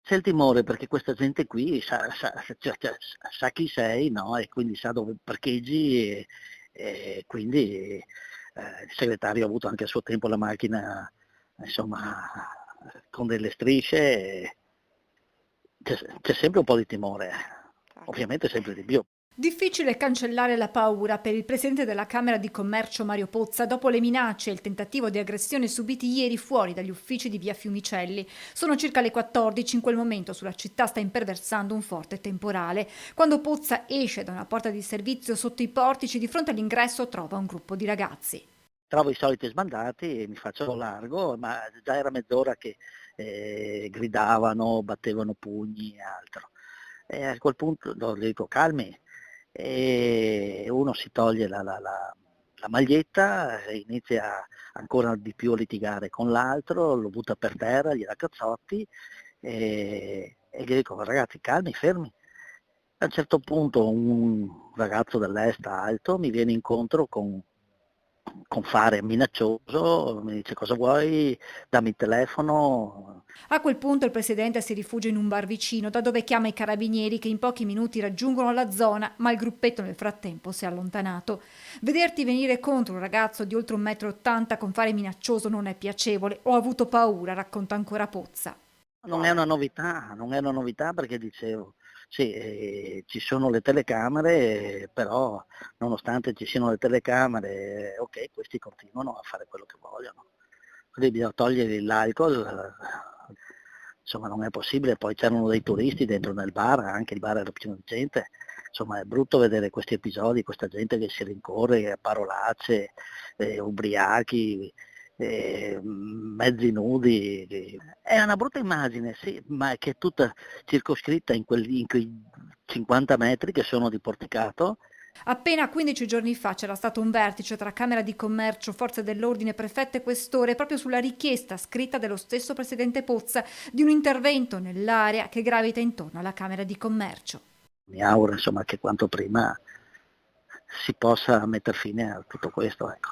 C'è il timore perché questa gente qui sa chi sei, no? E quindi sa dove parcheggi e quindi il segretario ha avuto anche a suo tempo la macchina, insomma, con delle strisce, c'è sempre un po' di timore, Certo. ovviamente sempre di più. Difficile cancellare la paura per il presidente della Camera di Commercio Mario Pozza dopo le minacce e il tentativo di aggressione subiti ieri fuori dagli uffici di via Fiumicelli. Sono circa le 14, in quel momento sulla città sta imperversando un forte temporale. Quando Pozza esce da una porta di servizio sotto i portici, di fronte all'ingresso trova un gruppo di ragazzi. Trovo i soliti sbandati e mi faccio largo, ma già era mezz'ora che gridavano, battevano pugni e altro. E a quel punto gli dico calmi, e uno si toglie la maglietta e inizia ancora di più a litigare con l'altro, lo butta per terra, gli dà cazzotti e gli dico ragazzi calmi, fermi. A un certo punto un ragazzo dell'est alto mi viene incontro con fare minaccioso, mi dice cosa vuoi, dammi il telefono. A quel punto il presidente si rifugia in un bar vicino, da dove chiama i carabinieri che in pochi minuti raggiungono la zona, ma il gruppetto nel frattempo si è allontanato. Vederti venire contro un ragazzo di oltre 1,80 m con fare minaccioso non è piacevole. Ho avuto paura, racconta ancora Pozza. Non è una novità, non è una novità perché dicevo, sì, ci sono le telecamere, però nonostante ci siano le telecamere, ok, questi continuano a fare quello che vogliono. Quindi bisogna togliere l'alcol, insomma non è possibile, poi c'erano dei turisti dentro nel bar, anche il bar era pieno di gente, insomma è brutto vedere questi episodi, questa gente che si rincorre a parolacce, ubriachi, mezzi nudi. È una brutta immagine, sì, ma che è tutta circoscritta in quei 50 metri che sono di porticato. Appena 15 giorni fa c'era stato un vertice tra Camera di Commercio, Forze dell'Ordine, Prefetto e Questore proprio sulla richiesta scritta dello stesso presidente Pozza di un intervento nell'area che gravita intorno alla Camera di Commercio. Mi auguro insomma che quanto prima si possa mettere fine a tutto questo. Ecco.